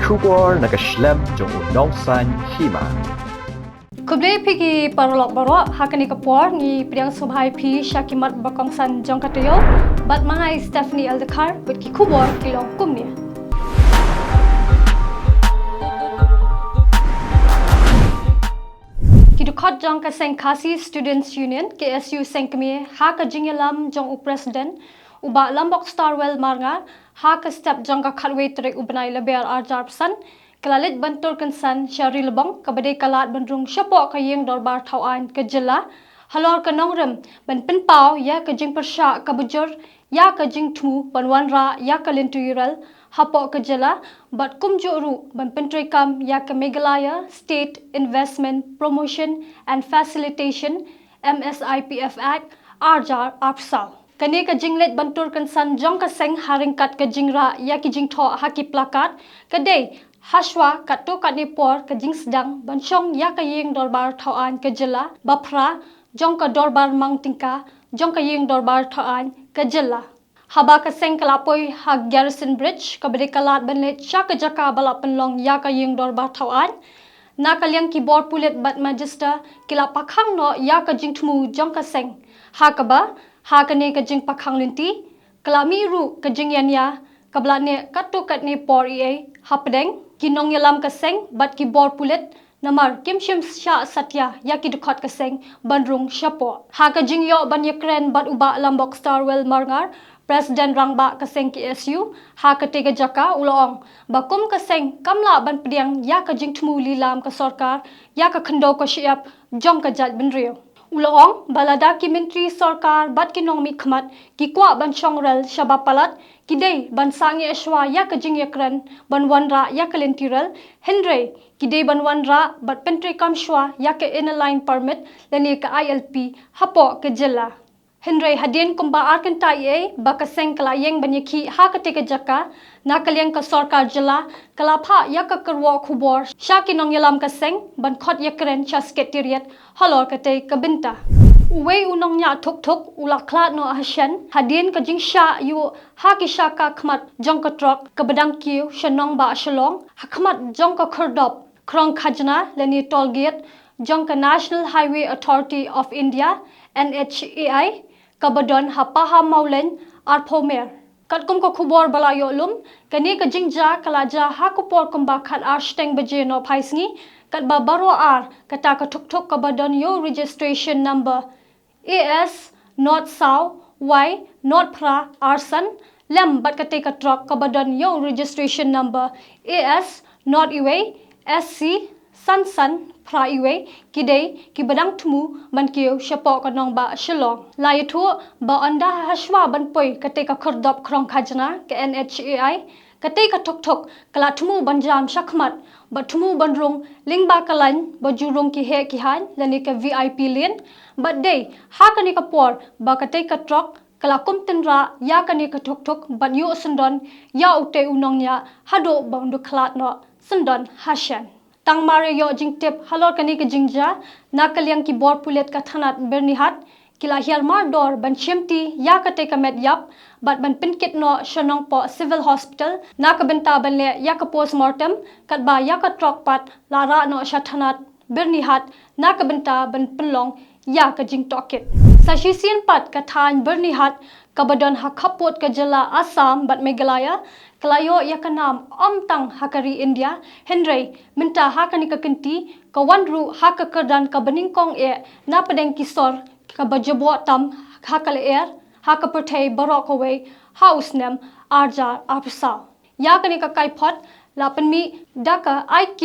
Khubor nakaslem Jong Bakongsan Hima. Khubor pigi parolok baro hakani kapor ni priang subhai phi Shakimat Bakongsan Jong Taïew bat mangai Stephanie Aldekar bet ki Khubor kilong kumni. Kidukot Jong ka Sengkasi Students Union KSU Sengkami ha ka jingyalam Jong President uba lambok Starwell marnga ha ka step Jong ka khatwe trek ubanai leber arjar pesan kelalit bantur kensan syari lebong kabade kalat bandrung syapok kayeng dorbar tauan ke jela halor ke nongrem ban penpau ya ke jing persya ka bujur ya ke jing tu banwan ra ya ke lintuiral hapok ke jela bat kumjuru ban pentrekam ya ke Meghalaya State Investment Promotion and Facilitation MSIPF Act arjar apsal kane ka jinglet bantur kensan Jong ka seng haringkat ke jingra ya ki jing tho haki plakat kade Hashwa katu kat nipor ke jing sedang bansyong ya ka yeng dorbar tauan ke jela bapra Jong ka dorbar mang tingka Jong ka yeng dorbar tauan ke jela haba ka seng kalapoi ha Garrison Bridge ka bade kalat benlet sya ka jaka balap penlong ya ka yeng dorbar tauan na kalyang ki bor pulet bat magister kila pakhang no ya ka jing thmu Jong ka seng ha ka ba ha ka ne ka jing pakhang linti kalami ru ka jing yanya kablane katu kat nipor hapdeng kinong yalam kaseng bat ki bor pulet namar kimshim sya satya ya ki dukhat kaseng bandrung syapo ha ka jingyo ban yakren bat uba lambok Starwell marngar president rangba kaseng KSU ha ka tega jaka ulong bakum kaseng kamla ban pediang ya ka jing thmu lilam ka sarkar ya ka khando ka syiap Jong ka jat benrio ulong balada ki menteri sarkar bat kinong mi khmat ki kwa ban chongrel shabapalat kidei ban sangi ashwa ya ka jing yakran ban wanra ya ka lentiral henry kidei ban wanra bat pentre kam shwa ya ka inline permit lani ka ILP hapo ke jela henry hadin kumba arkan Taïew ba ka seng kala yeng ban yakhi ha ka te ka jaka na kalyang ka sarkar jela kala pha ya ka karwa Khubor shaki nong yalam ka seng ban khot yakren cha sekretariat halor ka te ka binta Uwe unong nya thuk thuk ulaklat no hasyan hadin ka jingsha yu ha ki shaka khmat Jong ka trok ka badang kiu shanong ba shalong hakmat Jong ka khurdop krong khajna leni toll gate Jong ka National Highway Authority of India NHAI ka badon hapaha maulen arpomer katkum ka Khubor balayo lum kani ka jingja kalaja ha ko por kumba khat arsteng baje no phaisngi kat ba baro ar kata ka thuk thuk ka badon yo registration number AS not South Y not Pra Arsan Lem bat kate ka truck kabadon yo registration number AS not Iwe SC San Pra Iwe kidei ki badang tumu man kiyo syapok kanong ba shilong lai thu ba anda hashwa ban poi kate ka khurdop krong khajna ke NHAI kate ka thok thok kala tumu banjam shakmat ba tumu bandrung lingba kalan ba jurung ki he ki han lani ka VIP lin but day ha kani ka por ba kate ka truck kala kum tinra ya kani ka thok thok ban yu sundon ya ute unong nya hado ba undu khlat no sundon hashan tang mare yo jingtep halor kani ka jingja na kalyang ki bor pulet ka thanat bernihat kila hiar mar dor ban chemti ya kate ka med yap bat ban pinkit no shanong po civil hospital na ka benta ban le ya ka postmortem kat ba ya ka truck pat lara no shathanat bernihat na ka benta ban penlong ya ka jing toket sa shisian pat ka than bernihat kabadon hakapot ka jela Assam bat Meghalaya kalayo ya ka nam omtang hakari India henry minta hakani ka kinti ka wanru haka kerdan ka beningkong na padeng kisor ka bajabo tam hakal haka pertai barok away house nem arjar apsa ya kani ka kaipot lapanmi daka IQ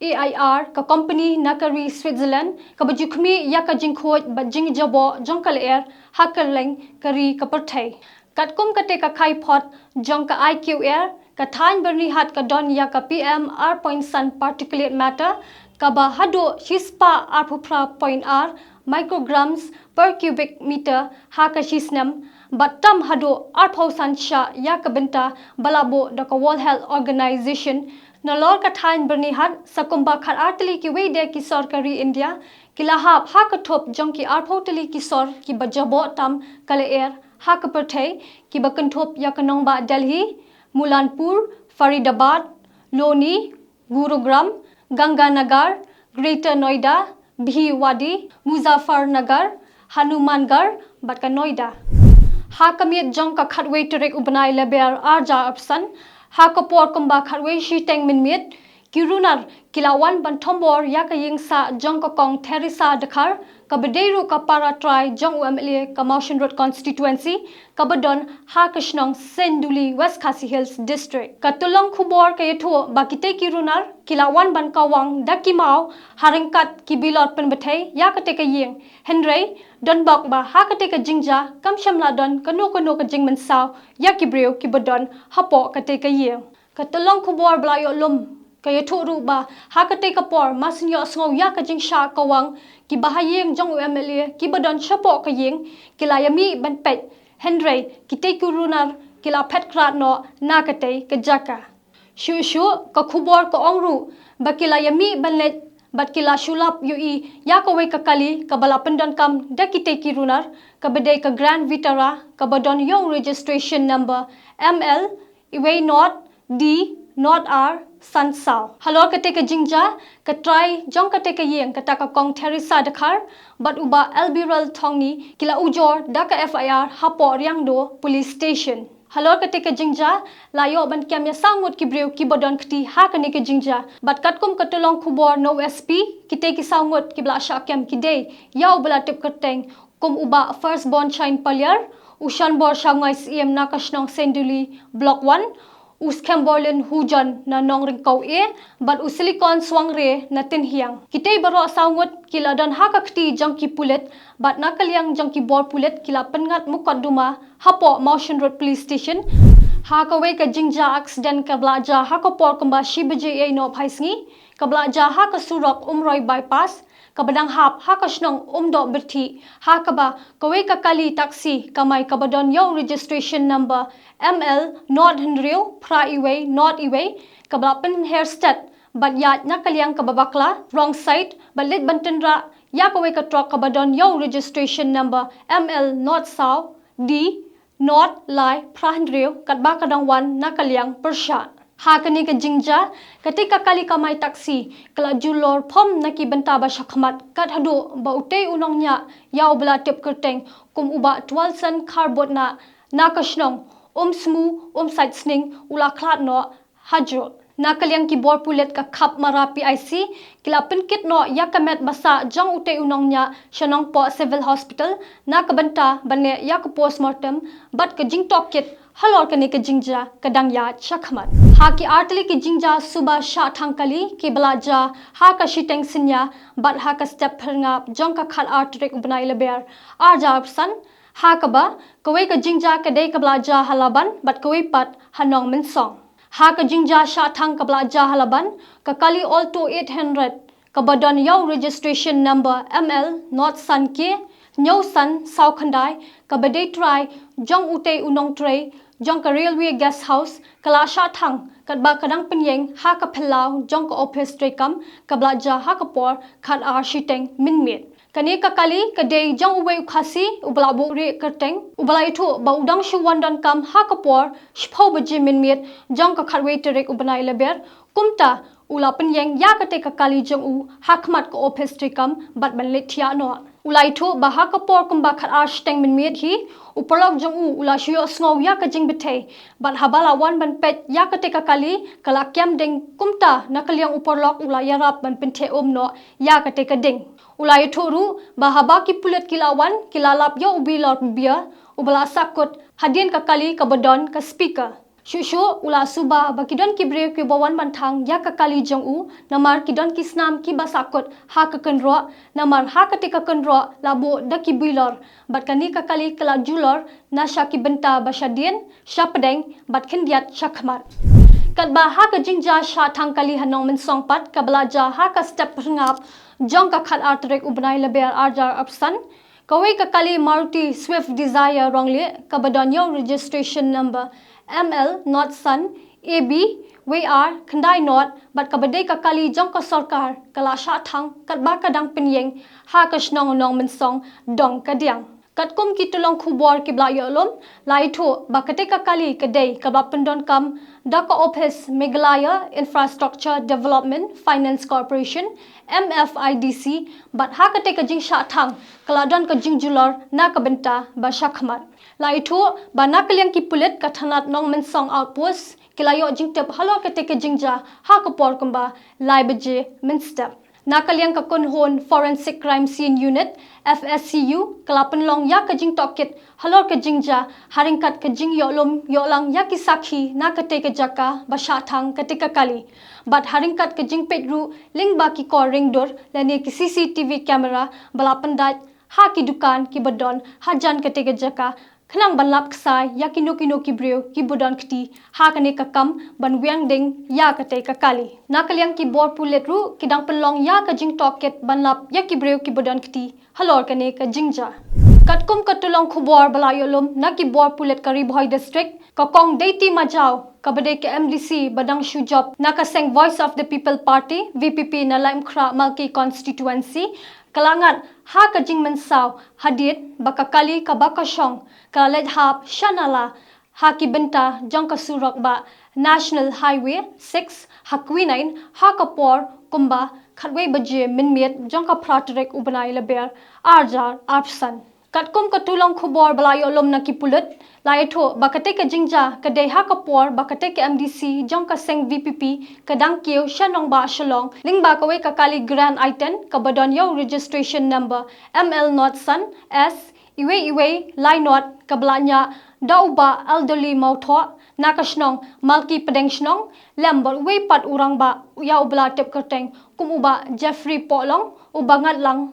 AIR ka company nakari Switzerland ka bajukmi ya ka jingkhoj ba jingjabo jongkal hakaleng kari ka pertai katkum kate ka kaipot Jong ka IQ ka than berni hat ka don ya ka PM R.San particulate matter ka ba hado hispa arpupra point R micrograms per cubic meter ha ka shisnam batam hado arphosan sha ya ka benta balabo da ka World Health Organization nalor ka than berni hat sakumba khat artli ki we de ki sarkari India kilahap ha ka thop Jong ki arphotli ki sor ki bajabo tam kale ha ka perthai ki bakan thop ya ka nong ba Delhi Mulanpur Faridabad Loni, Gurugram, Ganganagar, Greater Noida, Bhiwadi, Muzaffarnagar, Hanumangarh, bat ka Noida. Ha kamiet jong ka khatway terek ubanai leber arja apsan, ha ka por kumba khatway shiteng minmiet, kirunar kilawan ban tombor ya ka yingsa jong ka kong Teresa Dakar, ka bedeiru ka para try jong UMLA ka Mountain Road constituency, ka badon ha ka shnong Senduli West Khasi Hills district. Ka tulong Khubor ka yetu bakite kirunar kilawan ban kawang dakimau haringkat kibilot penbetay ya ka teka ying Henry don bak ba ha ka teka jingja kam shamla don kanu ka jing mensaw ya kibreu kibadon hapo ka teka ying. Ka tulong Khubor blayo lum kaya turu ba ha ka teka por masinyo sngaw ya ka jing sha kawang ki bahayeng jong UMLA ki badon chapo ka ying kilayami ban pet Henry ki te kurunar kila pet krat no na ka te ka jaka shu ka Khubor ka ongru ba kilayami ban let bat kila shulap yui ya ka we ka kali ka bala pendan kam da ki te kirunar ka bedai ka Grand Vitara ka badon yong registration number ML iwe not D not R San Sao. Halor kate ka jingja, ka try jong kate ka yeng kata ka kong Teresa Dakar, bat uba Albiral Tongni kila ujor da ka FIR hapo riang do police station. Halor kate ka jingja, layo ban kiam ya sangut kibreu kibodon kti ha ka ne ka jingja, bat katkum katulong Khubor no SP, kite ki sangut kibla sya kiam kidei, yaw bala tip kateng, kum uba first born chain palyar, ushan bor syangwai CM nakashnong Senduli Block 1, Uskembolin hujan na nong ringkau bat usilikon swangre na tinhiang. Kitay baro sangut kila dan hakakti jang ki pulit, bat nakaliang jang ki bor pulit kila pengat mukot duma hapo Mountain Road Police Station. Hakaway ka jingja accident ka blaja hakapor kumba shibaje no phaisngi, ka blaja hakasurok umroy bypass, kabadang hap hakasnong umdo berti hakaba kawe kakali taxi kamay kabadon yo registration number ML not Henryo pra iwe not iwe kablapen hairstat but yat nakaliang kababakla wrong side balit bantenra ya kawe ka truck kabadon yo registration number ML not Sao D not Lai pra Henryo katba kadang wan nakaliang persya. Ha kani ka jingja ketika kali kamay taksi kala julor pom nakibenta ba syakmat kat hadu ba utay unongnya yaw bela tip kerteng kum uba twalsan karbot na nakashnong smu side sning ula klat no hajro nakaliang kibor pulet ka kap marapi IC kila penkit no yakamet basa jang utay unongnya syanong po civil hospital nakabenta bane yak postmortem bat ka jingtok kit halor kani ke jingja kadang ya chakmat ha ki artli ki jingja suba sha thangkali ki balaja ha ka shiteng sinya bat ha ka step pherngap jong ka khat artrek ubnai leber arja san ha ka ba kawai ka jingja ka dei ka balaja halaban bat kawai pat hanong min song ha ka jingja sha thang ka balaja halaban ka kali all to 800 ka badon yaw registration number ML not san ke Nyau san sau khandai ka badai try jong utei unong tray jong ka railway guest house kala sha thang kat ba kadang penyeng ha ka phelau jong ka office tray kam ka blaja ha ka por khat ar shiteng minmit kani ka kali ka dei jong uwe khasi ubla bo re kerteng ubla itu ba udang shuwan dan kam ha ka por shpho baje minmit jong ka khatwei terek ubanai leber kumta ula penyeng ya ka te ka kali jong u hakmat ka office tray kam bat ban le thia no ulai thu baha ka por kumba khat ar steng min miet hi upalok jong u ula shyo sngaw ya ka jing bethe bat habala wan ban pet ya ka te ka kali kala kyam deng kumta nakaliang upalok ula yarap ban pinthe no ya ka te ka ding ulai thu ru bahaba ki pulet kilawan kilalap yo ubilot bia ubala sakut hadien ka kali ka bodon ka speaker Shushu ula suba bakidon ki brew ki bawan bantang ya kakali jong u namar kidon ki snam ki basakot ha ka kanro namar ha ka tika kanro labo da ki builor bat kani kakali kala julor na sha ki benta basadien shapadeng bat khendiat shakmat kat ba ha ka jingja sha thangkali hanong men songpat ka balaja ha ka step ngap jong ka khat artrek ubnai leber arjar opsan kawai kakali Maruti Swift Desire wrongle ka badonyo registration number ML not Sun AB WR Khandai not bat kabadai kakali jong ka sarkar kala sha thang kat ba kadang penyeng ha ka shnong nong men song dong kadiang kat kum ki tulong khubor ki bla yo lom lai tho ba ketika kali kedai kabla pendon kam daka office Meghalaya Infrastructure Development Finance Corporation MFIDC bat ha ketika jing sha thang kaladon ka jing julor na ka benta ba shakmat lai tho ba na kaliang ki pulit ka thanat nong men song outpost kilayo jing tep halo ketika jingja ha ka por kumba lai beje men step Nakaliang kakunhon Forensic Crime Scene Unit FSCU kalapan long ya kajing tokit halor kajingja haringkat kajing yolom yolang ya kisakhi na kate kajaka bashathang ketika kali bat haringkat kajing pedru ling baki ko ringdor lani ki CCTV camera balapan dat ha ki dukan ki badon hajan ketika jaka Kenang banlap kesai ya kino ki breu ki budon kti ha kane kakam ban wiang ding ya kate kakali nakaliang ki bor pulet ru kidang pelong ya ka jing toket banlap ya ki breu ki budon kti halor kane ka jingja katkum katulong khubor balayolum na ki bor pulet kari boy district kakong deiti majau kabade ke MDC badang shujop na ka seng Voice of the People Party VPP na laim khra malki constituency kalangan ha kajing mensaw hadit bakakali kabakashong kalet hap shanala ha ki benta jong kasurok ba National Highway 6 hakwinain ha kapor kumba khatwei baje minmiet jong ka pratrek ubanai leber arjar arpsan katkum katulong khubor balayolom na ki pulut laitho bakate ka jingja kadai ha kapor bakate ka MDC jong ka seng VPP kadang kieu shanong ba shalong ling ba kawe ka kali grand item ka badon yo registration number ML not san S iwe line not kablanya dauba elderly mautho nakashnong malki pedengshnong lembor we pat urang ba ya ubla tep kerteng kum uba Jeffrey Polong ubangat lang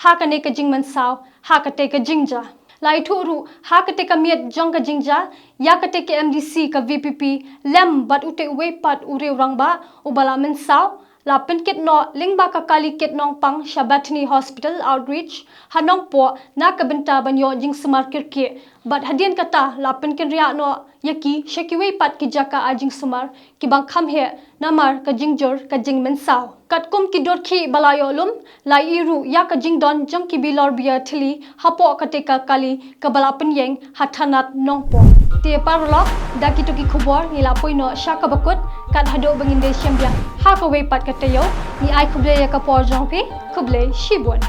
ha kane ka jingman saw ha kate ka jingja lai thuru ha kate ka miet jong ka jingja ya kate ka MDC ka VPP lem bat ute we pat ure urang ba ubala men saw la penket no lingba ka kali ket nong pang Shabatni Hospital Outreach hanong po na ka benta banyo jing smar kirke bat hadian kata la penken ria no yaki shekiwe pat ki jaka ajing smar ki bang kham he namar ka jingjor ka jing men saw katkum ki dorkhi balayolum lai iru ya ka jing don jong ki bilor bia thili hapo kateka kali ka balapen yeng hathanat nong po te parlok daki to ki khubor ni la poino shaka bakut kat hado banginde syambia ha ka we pat katayo ni ai khuble ya ka por jong pe khuble shibon